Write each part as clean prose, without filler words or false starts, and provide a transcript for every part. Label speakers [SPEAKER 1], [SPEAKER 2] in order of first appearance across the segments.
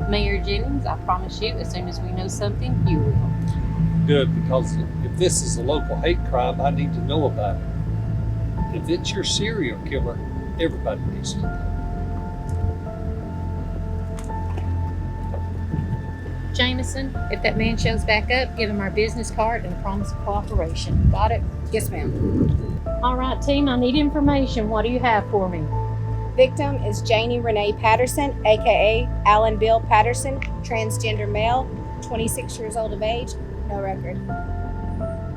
[SPEAKER 1] Mayor Jennings, I promise you, as soon as we know something, you will.
[SPEAKER 2] Good, because if this is a local hate crime, I need to know about it. If it's your serial killer, everybody needs to know.
[SPEAKER 1] Jameson, if that man shows back up, give him our business card and a promise of cooperation. Got it?
[SPEAKER 3] Yes, ma'am.
[SPEAKER 1] All right, team, I need information. What do you have for me?
[SPEAKER 3] Victim is Janie Renee Patterson, aka Alan Bill Patterson, transgender male, 26 years old of age, no record.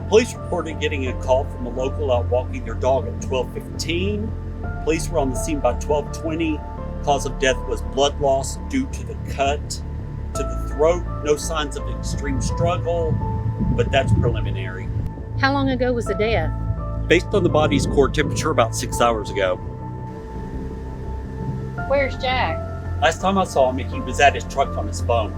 [SPEAKER 4] Police reported getting a call from a local out walking their dog at 12:15. Police were on the scene by 12:20. Cause of death was blood loss due to the cut to the throat. No signs of extreme struggle, but that's preliminary.
[SPEAKER 1] How long ago was the death?
[SPEAKER 4] Based on the body's core temperature, about 6 hours ago.
[SPEAKER 1] Where's Jack?
[SPEAKER 4] Last time I saw him, he was at his truck on his phone.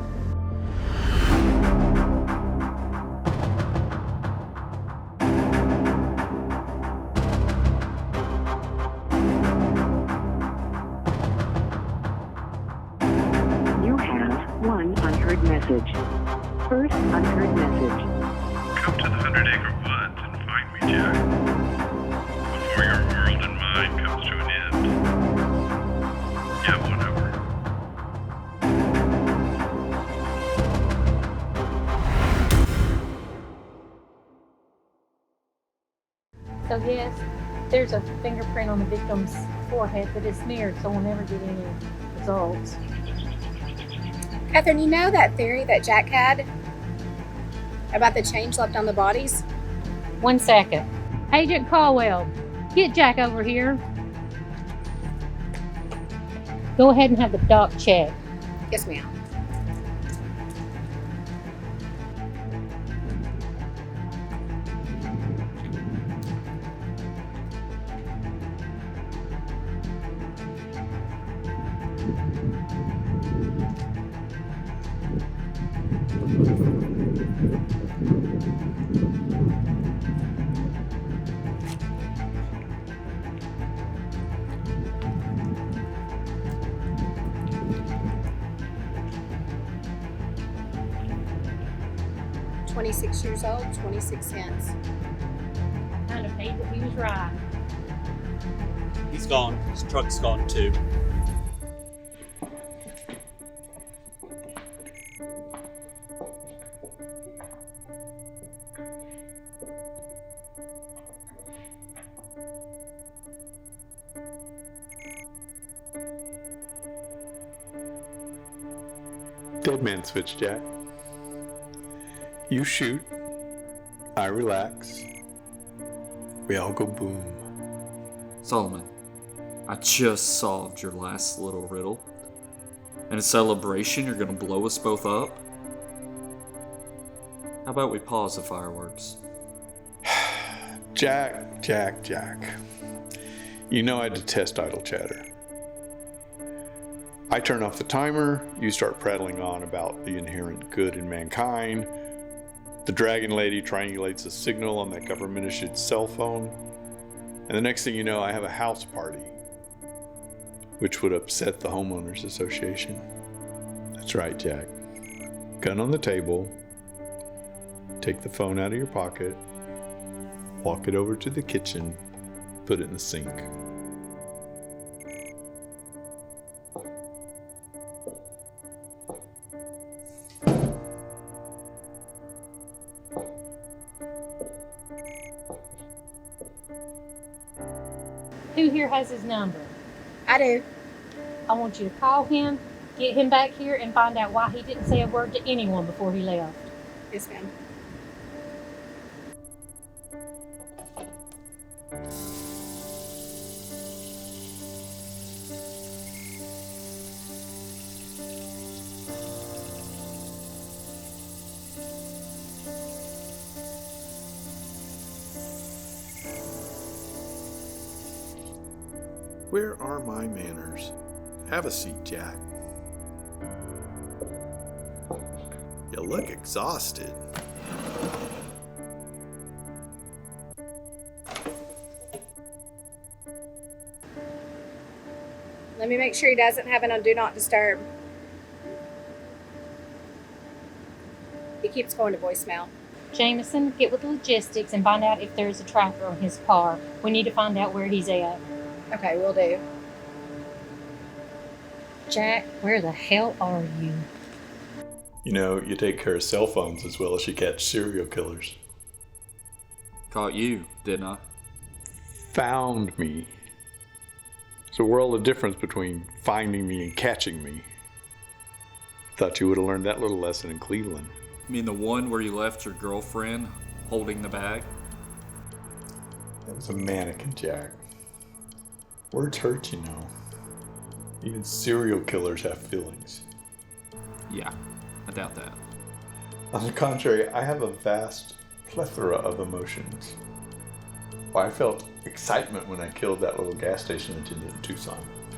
[SPEAKER 5] You have one unheard message. First unheard message.
[SPEAKER 6] Come to the 100-acre woods and find me, Jack. Before your world and mine comes to an end. Yeah, whatever.
[SPEAKER 1] So yes, there's a fingerprint on the victim's forehead, but it's smeared, so we'll never get any results.
[SPEAKER 3] Catherine, you know that theory that Jack had about the change left on the bodies?
[SPEAKER 1] 1 second. Agent Caldwell, get Jack over here. Go ahead and have the doc check.
[SPEAKER 3] Yes, ma'am. "26 years old, 26 cents.
[SPEAKER 1] Kind of hate that he was right.
[SPEAKER 4] He's gone. His truck's gone too.
[SPEAKER 7] Dead man switch, Jack. You shoot, I relax, we all go boom.
[SPEAKER 8] Solomon, I just solved your last little riddle. In a celebration, you're gonna blow us both up? How about we pause the fireworks?
[SPEAKER 7] Jack. You know I detest idle chatter. I turn off the timer, you start prattling on about the inherent good in mankind. The dragon lady triangulates a signal on that government-issued cell phone. And the next thing you know, I have a house party, which would upset the homeowners association. That's right, Jack. Gun on the table, take the phone out of your pocket, walk it over to the kitchen, put it in the sink.
[SPEAKER 1] Who here has his number?
[SPEAKER 3] I do.
[SPEAKER 1] I want you to call him, get him back here, and find out why he didn't say a word to anyone before he left.
[SPEAKER 3] Yes, ma'am.
[SPEAKER 7] Where are my manners? Have a seat, Jack. You look exhausted.
[SPEAKER 3] Let me make sure he doesn't have it on Do Not Disturb. It keeps going to voicemail.
[SPEAKER 1] Jameson, get with logistics and find out if there's a tracker on his car. We need to find out where he's at.
[SPEAKER 3] Okay, will do.
[SPEAKER 1] Jack, where the hell are you?
[SPEAKER 7] You know, you take care of cell phones as well as you catch serial killers.
[SPEAKER 8] Caught you, didn't I?
[SPEAKER 7] Found me. There's a world of difference between finding me and catching me. Thought you would have learned that little lesson in Cleveland.
[SPEAKER 8] You mean the one where you left your girlfriend holding the bag?
[SPEAKER 7] That was a mannequin, Jack. Words hurt, you know. Even serial killers have feelings.
[SPEAKER 8] Yeah, I doubt that.
[SPEAKER 7] On the contrary, I have a vast plethora of emotions. Why, I felt excitement when I killed that little gas station attendant in Tucson.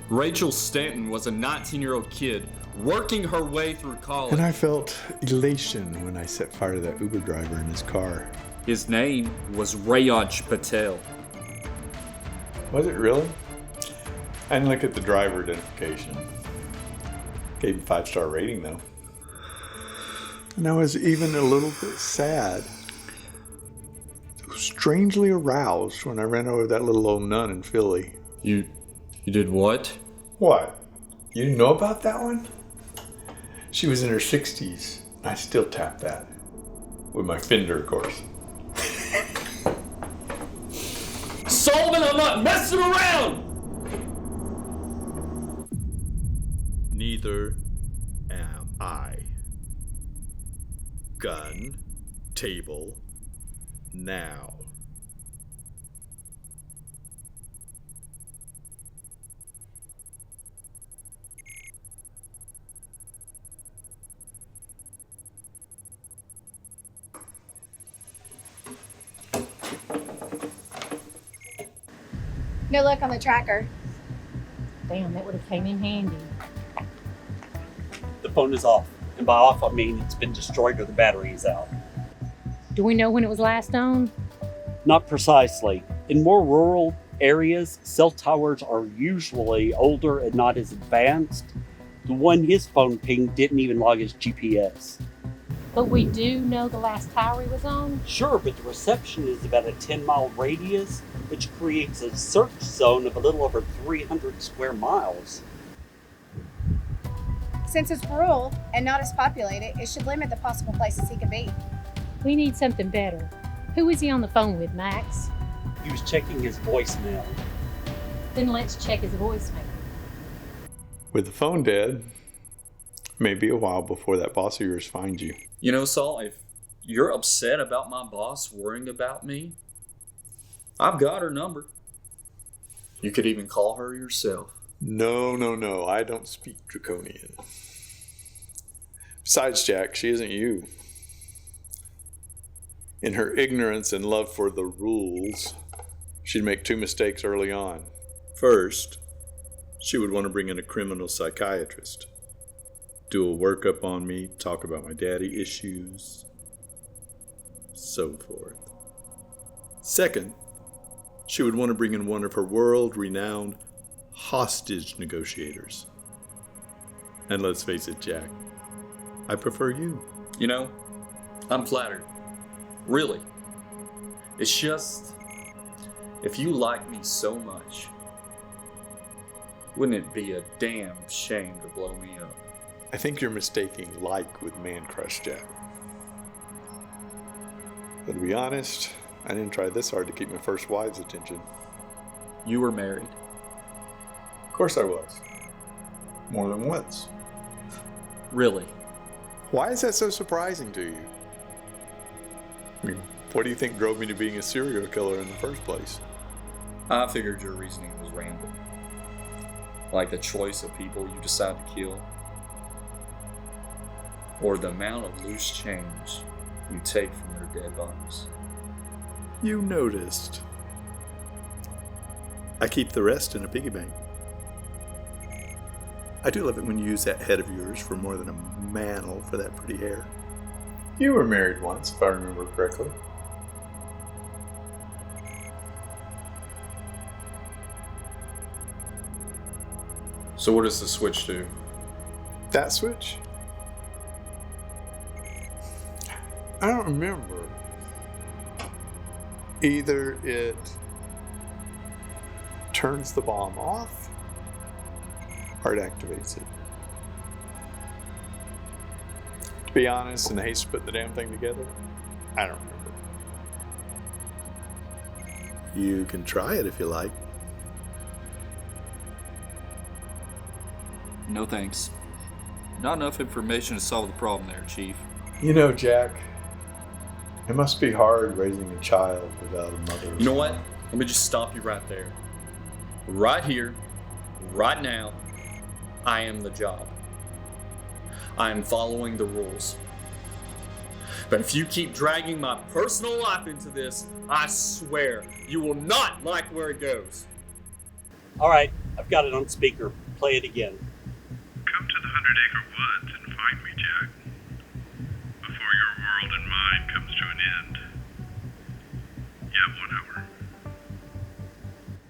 [SPEAKER 8] Rachel Stanton was a 19-year-old kid working her way through college.
[SPEAKER 7] And I felt elation when I set fire to that Uber driver in his car.
[SPEAKER 8] His name was Rayaj Patel.
[SPEAKER 7] Was it really? I didn't look at the driver identification. Gave him 5-star rating though. And I was even a little bit sad. Strangely aroused when I ran over that little old nun in Philly.
[SPEAKER 8] You did what?
[SPEAKER 7] What? You didn't know about that one? She was in her 60s. I still tap that. With my Fender, of course.
[SPEAKER 8] Solomon, I'm not messing around!
[SPEAKER 7] Neither am I. Gun, table, now.
[SPEAKER 3] No luck on the tracker.
[SPEAKER 1] Damn, that would have came in handy.
[SPEAKER 4] The phone is off. And by off, I mean it's been destroyed or the battery is out.
[SPEAKER 1] Do we know when it was last on?
[SPEAKER 4] Not precisely. In more rural areas, cell towers are usually older and not as advanced. The one his phone pinged didn't even log his GPS.
[SPEAKER 1] But we do know the last tower he was on?
[SPEAKER 4] Sure, but the reception is about a 10-mile radius, which creates a search zone of a little over 300 square miles.
[SPEAKER 3] Since it's rural and not as populated, it should limit the possible places he could be.
[SPEAKER 1] We need something better. Who is he on the phone with, Max?
[SPEAKER 4] He was checking his voicemail.
[SPEAKER 1] Then let's check his voicemail.
[SPEAKER 7] With the phone dead, maybe a while before that boss of yours finds you.
[SPEAKER 8] You know, Saul, if you're upset about my boss worrying about me, I've got her number. You could even call her yourself.
[SPEAKER 7] No, I don't speak draconian. Besides, Jack, she isn't you. In her ignorance and love for the rules, she'd make 2 mistakes early on. First, she would want to bring in a criminal psychiatrist. Do a workup on me, talk about my daddy issues, so forth. Second, she would want to bring in one of her world-renowned hostage negotiators. And let's face it, Jack, I prefer you.
[SPEAKER 8] You know, I'm flattered. Really. It's just, if you like me so much, wouldn't it be a damn shame to blow me up?
[SPEAKER 7] I think you're mistaking like with man crush, Jack. But to be honest, I didn't try this hard to keep my first wife's attention.
[SPEAKER 8] You were married.
[SPEAKER 7] Of course I was. More than once.
[SPEAKER 8] Really?
[SPEAKER 7] Why is that so surprising to you? I mean, what do you think drove me to being a serial killer in the first place?
[SPEAKER 8] I figured your reasoning was random. Like the choice of people you decide to kill. Or the amount of loose change you take from their dead bodies.
[SPEAKER 7] You noticed. I keep the rest in a piggy bank. I do love it when you use that head of yours for more than a mantle for that pretty hair. You were married once, if I remember correctly.
[SPEAKER 8] So what does the switch do?
[SPEAKER 7] That switch? I don't remember. Either it turns the bomb off or it activates it. To be honest, in the haste to put the damn thing together, I don't remember. You can try it if you like.
[SPEAKER 8] No thanks. Not enough information to solve the problem there, Chief.
[SPEAKER 7] You know, Jack, it must be hard raising a child without a mother.
[SPEAKER 8] You know what? Let me just stop you right there. Right here, right now, I am the job. I am following the rules. But if you keep dragging my personal life into this, I swear you will not like where it goes.
[SPEAKER 4] All right, I've got it on speaker. Play it again.
[SPEAKER 6] Come to the 100-acre woods and find me, Jack. Before your world and mine comes to an end. You have 1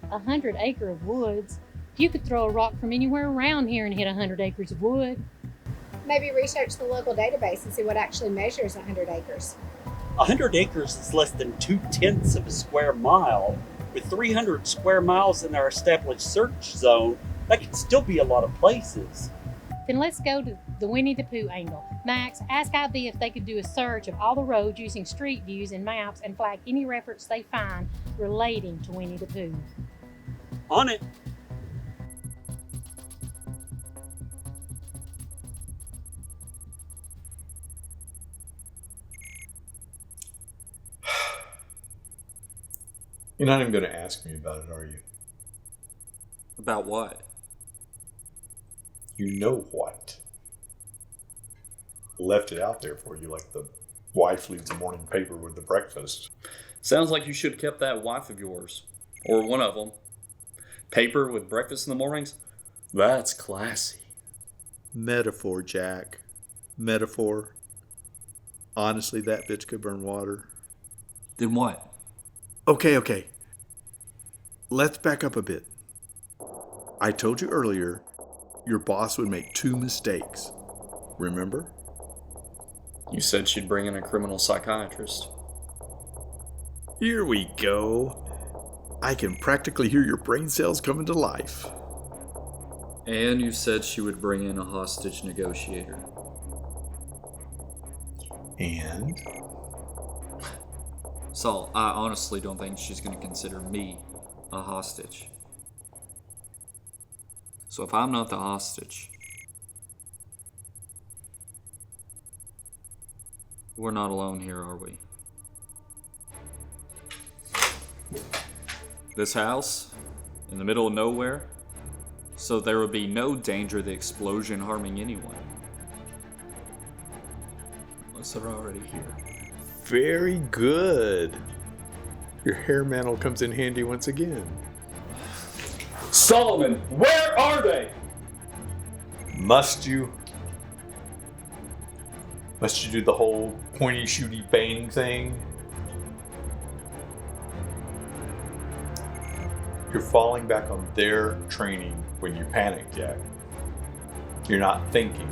[SPEAKER 6] hour.
[SPEAKER 1] 100 acre of woods. You could throw a rock from anywhere around here and hit 100 acres of wood.
[SPEAKER 3] Maybe research the local database and see what actually measures 100 acres.
[SPEAKER 4] 100 acres is less than 2/10 of a square mile. With 300 square miles in our established search zone, that could still be a lot of places.
[SPEAKER 1] Then let's go to the Winnie the Pooh angle. Max, ask IB if they could do a search of all the roads using street views and maps and flag any reference they find relating to Winnie the Pooh.
[SPEAKER 4] On it.
[SPEAKER 7] You're not even going to ask me about it, are you?
[SPEAKER 8] About what?
[SPEAKER 7] You know what? I left it out there for you like the wife leaves the morning paper with the breakfast.
[SPEAKER 8] Sounds like you should have kept that wife of yours. Or one of them. Paper with breakfast in the mornings? That's classy.
[SPEAKER 7] Metaphor, Jack. Metaphor. Honestly, that bitch could burn water.
[SPEAKER 8] Then what?
[SPEAKER 7] Okay. Let's back up a bit. I told you earlier your boss would make 2 mistakes. Remember?
[SPEAKER 8] You said she'd bring in a criminal psychiatrist.
[SPEAKER 7] Here we go. I can practically hear your brain cells coming to life.
[SPEAKER 8] And you said she would bring in a hostage negotiator.
[SPEAKER 7] And?
[SPEAKER 8] Saul, I honestly don't think she's going to consider me a hostage. So if I'm not the hostage, we're not alone here, are we? This house, in the middle of nowhere, so there would be no danger of the explosion harming anyone. Unless they're already here.
[SPEAKER 7] Very good. Your hair mantle comes in handy once again.
[SPEAKER 8] Solomon, where are they?
[SPEAKER 7] Must you? Must you do the whole pointy shooty bang thing? You're falling back on their training when you panic, Jack. You're not thinking.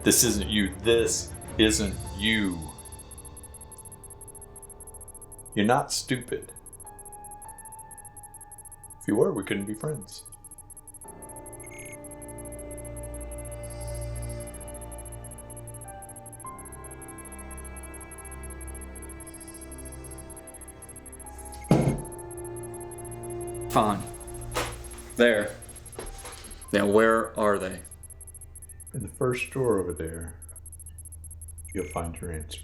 [SPEAKER 7] This isn't you. This isn't you. You're not stupid. If you were, we couldn't be friends.
[SPEAKER 8] Fine. There. Now where are they?
[SPEAKER 7] In the first drawer over there, you'll find your answer.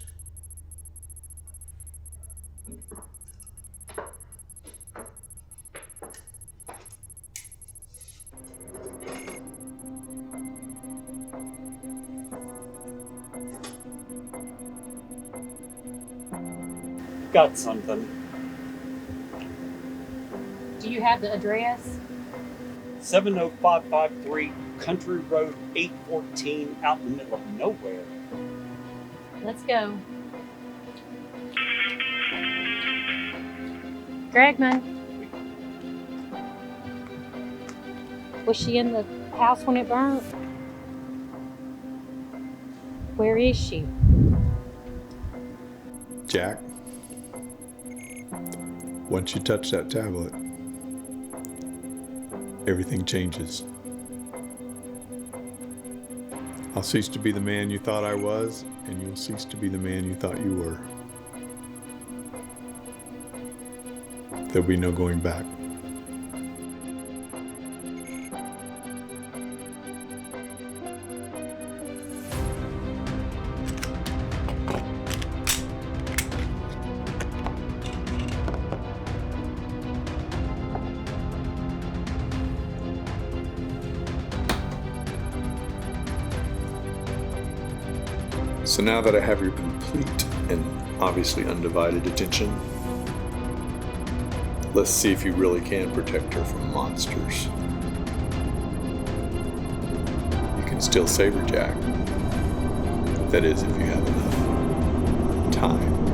[SPEAKER 4] Got something.
[SPEAKER 1] Do you have the address?
[SPEAKER 4] 70553 Country Road 814 out in the middle of nowhere.
[SPEAKER 1] Let's go. Gregman. Was she in the house when it burned? Where is she?
[SPEAKER 7] Jack, once you touch that tablet, everything changes. I'll cease to be the man you thought I was, and you'll cease to be the man you thought you were. There'll be no going back. So now that I have your complete and obviously undivided attention, let's see if you really can protect her from monsters. You can still save her, Jack. That is, if you have enough time.